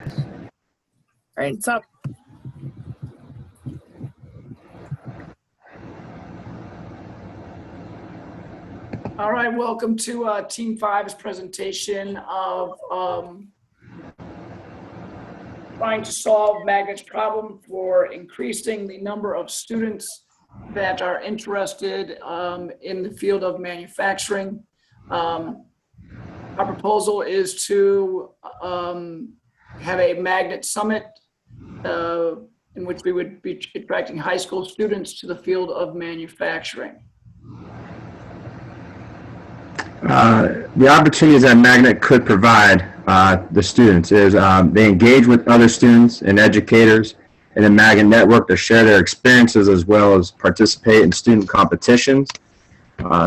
All right, it's up. All right, welcome to Team 5's presentation of trying to solve Magnet's problem for increasing the number of students that are interested in the field of manufacturing. Our proposal is to have a Magnet Summit in which we would be attracting high school students to the field of manufacturing. The opportunities that Magnet could provide the students is they engage with other students and educators in the Magnet network to share their experiences as well as participate in student competitions.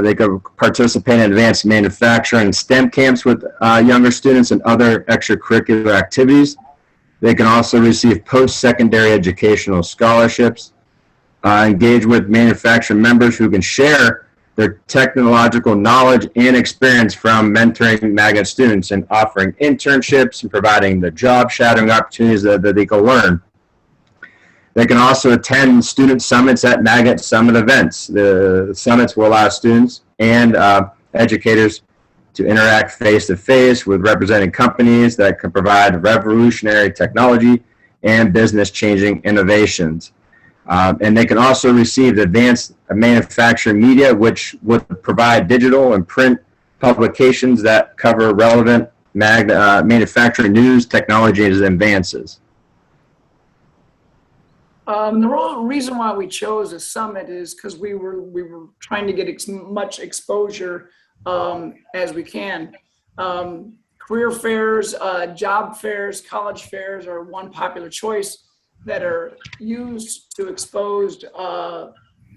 They could participate in advanced manufacturing and STEM camps with younger students and other extracurricular activities. They can also receive post-secondary educational scholarships, engage with manufacturing members who can share their technological knowledge and experience from mentoring Magnet students and offering internships and providing the job shadowing opportunities that they can learn. They can also attend student summits at Magnet Summit events. The summits will allow students and educators to interact face-to-face with representing companies that can provide revolutionary technology and business-changing innovations. And they can also receive advanced manufacturing media, which would provide digital and print publications that cover relevant manufacturing news, technology, and advances. The reason why we chose a summit is because we were trying to get as much exposure as we can. Career fairs, job fairs, college fairs are one popular choice that are used to expose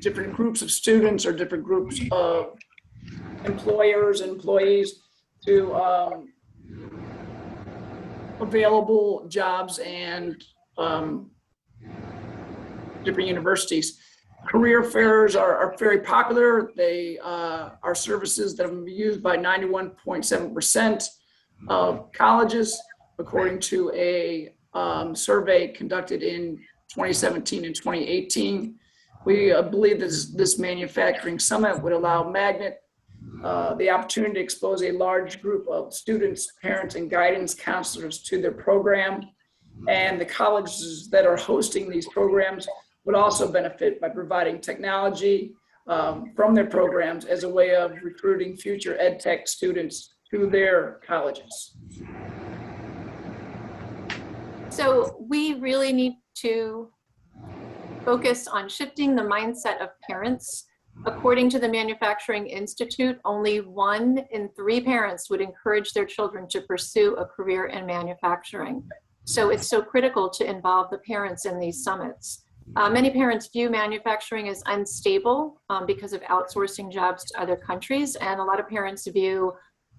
different groups of students or different groups of employers and employees to available jobs and different universities. Career fairs are very popular. They are services that have been used by 91.7% of colleges, according to a survey conducted in 2017 and 2018. We believe this manufacturing summit would allow Magnet the opportunity to expose a large group of students, parents, and guidance counselors to their program. And the colleges that are hosting these programs would also benefit by providing technology from their programs as a way of recruiting future ed tech students to their colleges. So we really need to focus on shifting the mindset of parents. According to the Manufacturing Institute, only 1 in 3 parents would encourage their children to pursue a career in manufacturing. So it's so critical to involve the parents in these summits. Many parents view manufacturing as unstable because of outsourcing jobs to other countries, and a lot of parents view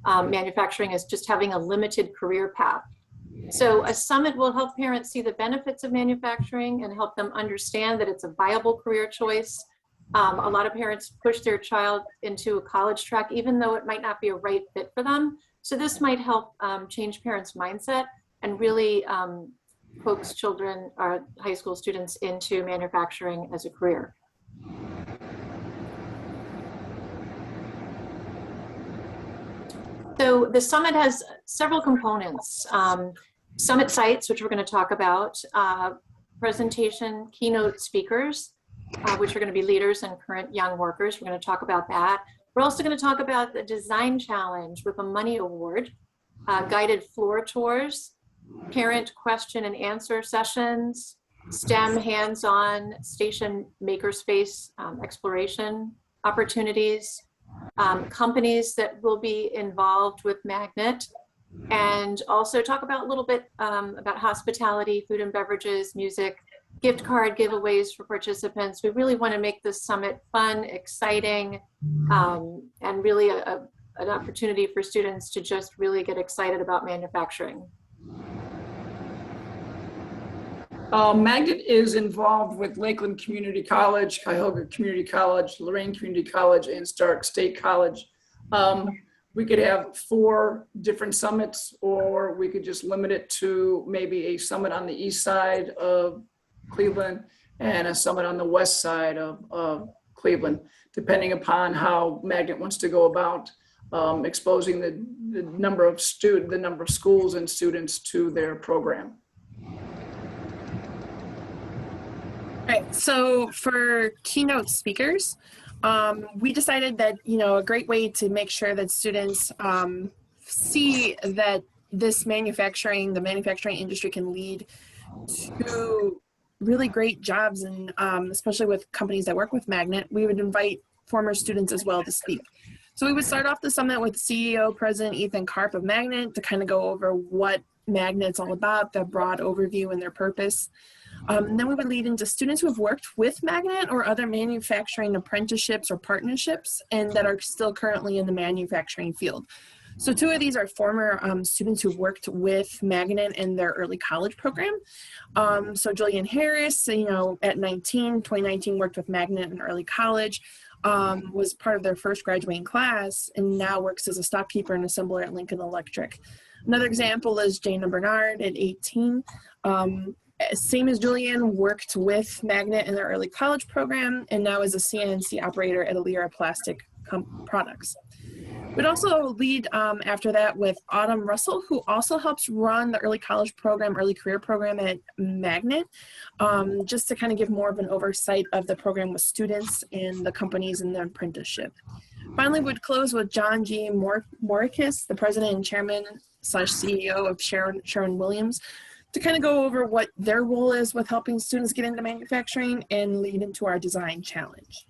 manufacturing as just having a limited career path. So a summit will help parents see the benefits of manufacturing and help them understand that it's a viable career choice. A lot of parents push their child into a college track, even though it might not be a right fit for them. So this might help change parents' mindset and really coax children or high school students into manufacturing as a career. So the summit has several components. Summit sites, which we're going to talk about, presentation, keynote speakers, which are going to be leaders and current young workers. We're going to talk about that. We're also going to talk about the design challenge with a money award, guided floor tours, parent question and answer sessions, STEM hands-on station makerspace exploration opportunities, companies that will be involved with Magnet, and also talk about a little bit about hospitality, food and beverages, music, gift card giveaways for participants. We really want to make this summit fun, exciting, and really an opportunity for students to just really get excited about manufacturing. Magnet is involved with Lakeland Community College, Cuyahoga Community College, Lorraine Community College, and Stark State College. we could have 4 different summits, or we could just limit it to maybe a summit on the east side of Cleveland and a summit on the west side of Cleveland, depending upon how Magnet wants to go about exposing the number of schools and students to their program. Right. So for keynote speakers, we decided that, a great way to make sure that students see that the manufacturing industry can lead to really great jobs, and especially with companies that work with Magnet, we would invite former students as well to speak. So we would start off the summit with CEO President Ethan Karp of Magnet to kind of go over what Magnet's all about, the broad overview and their purpose. And then we would lead into students who have worked with Magnet or other manufacturing apprenticeships or partnerships and that are still currently in the manufacturing field. So 2 of these are former students who've worked with Magnet in their early college program. So Julian Harris, at 2019 worked with Magnet in early college, was part of their first graduating class, and now works as a stockkeeper and assembler at Lincoln Electric. Another example is Jana Bernard at 18. Same as Julian, worked with Magnet in their early college program, and now is a CNC operator at Alira Plastic Products. We'd also lead after that with Autumn Russell, who also helps run the early career program at Magnet, just to kind of give more of an oversight of the program with students and the companies in the apprenticeship. Finally, we'd close with John G. Morikis, the president and chairman / CEO of Sherwin-Williams, to kind of go over what their role is with helping students get into manufacturing and lead into our design challenge.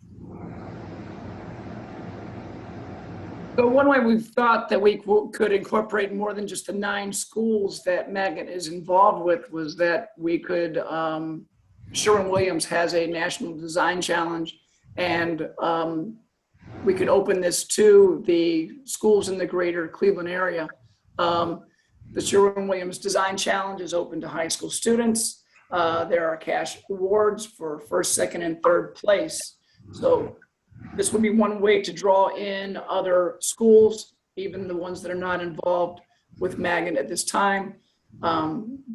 So one way we've thought that we could incorporate more than just the 9 schools that Magnet is involved with was that we could, Sherwin-Williams has a national design challenge, and we could open this to the schools in the greater Cleveland area. The Sherwin-Williams Design Challenge is open to high school students. There are cash awards for 1st, 2nd, and 3rd place. So this would be one way to draw in other schools, even the ones that are not involved with Magnet at this time,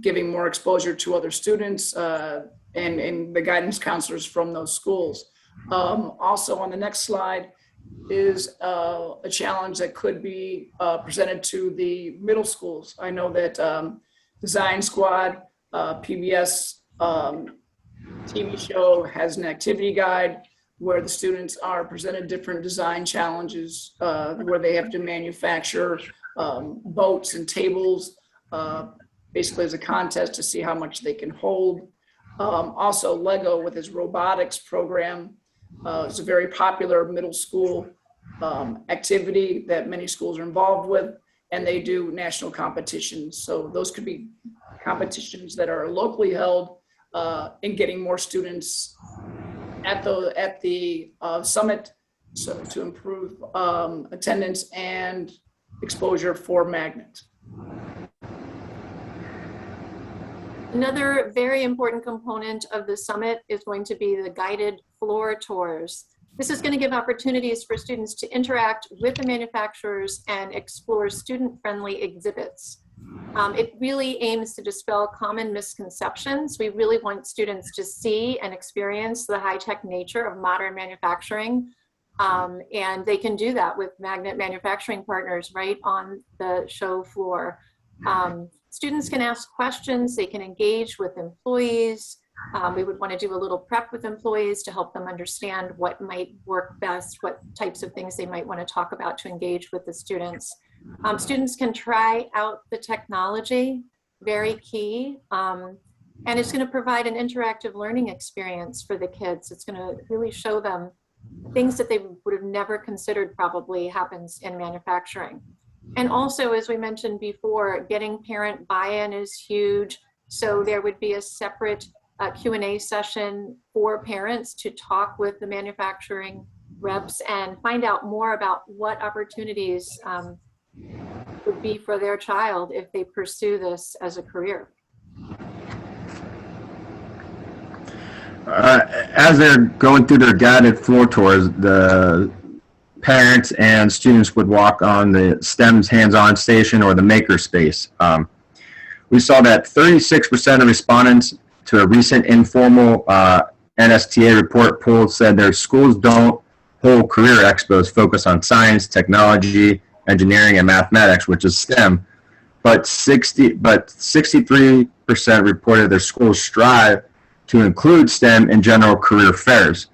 giving more exposure to other students and the guidance counselors from those schools. Also on the next slide is a challenge that could be presented to the middle schools. I know that Design Squad, PBS TV show has an activity guide where the students are presented different design challenges where they have to manufacture boats and tables, basically as a contest to see how much they can hold. Also Lego with his robotics program is a very popular middle school activity that many schools are involved with, and they do national competitions. So those could be competitions that are locally held in getting more students at the summit, so to improve attendance and exposure for Magnet. Another very important component of the summit is going to be the guided floor tours. This is going to give opportunities for students to interact with the manufacturers and explore student-friendly exhibits. It really aims to dispel common misconceptions. We really want students to see and experience the high-tech nature of modern manufacturing, and they can do that with Magnet manufacturing partners right on the show floor. Students can ask questions, they can engage with employees. We would want to do a little prep with employees to help them understand what might work best, what types of things they might want to talk about to engage with the students. Students can try out the technology, very key, and it's going to provide an interactive learning experience for the kids. It's going to really show them things that they would have never considered probably happens in manufacturing. And also, as we mentioned before, getting parent buy-in is huge. So there would be a separate Q&A session for parents to talk with the manufacturing reps and find out more about what opportunities would be for their child if they pursue this as a career. As they're going through their guided floor tours, the parents and students would walk on the STEM's hands-on station or the maker space. We saw that 36% of respondents to a recent informal NSTA report poll said their schools don't hold career expos focused on science, technology, engineering, and mathematics, which is STEM. But 63% reported their schools strive to include STEM in general career fairs.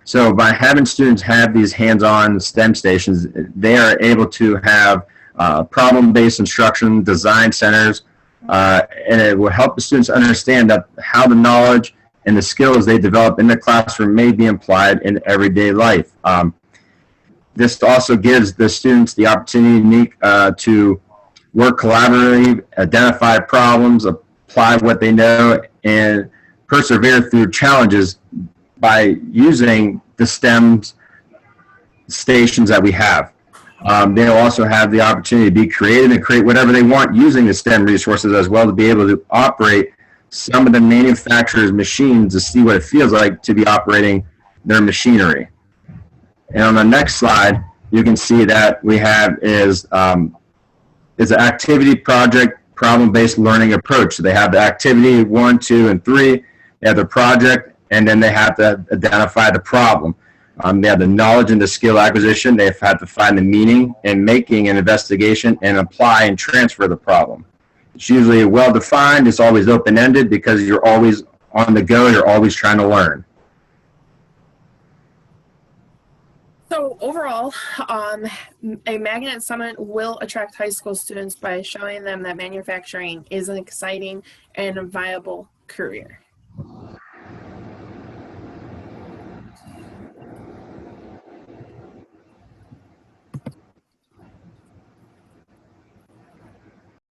So by having students have these hands-on STEM stations, they are able to have problem-based instruction, design centers, and it will help the students understand that how the knowledge and the skills they develop in the classroom may be applied in everyday life. This also gives the students the opportunity to work collaboratively, identify problems, apply what they know, and persevere through challenges by using the STEM stations that we have. They'll also have the opportunity to be creative and create whatever they want using the STEM resources as well, to be able to operate some of the manufacturer's machines to see what it feels like to be operating their machinery. And on the next slide, you can see that we have is an activity project problem-based learning approach. So they have the activity 1, 2, and 3. They have the project, and then they have to identify the problem. They have the knowledge and the skill acquisition. They've had to find the meaning in making an investigation and apply and transfer the problem. It's usually well-defined. It's always open-ended because you're always on the go. You're always trying to learn. So overall, a Magnet Summit will attract high school students by showing them that manufacturing is an exciting and a viable career.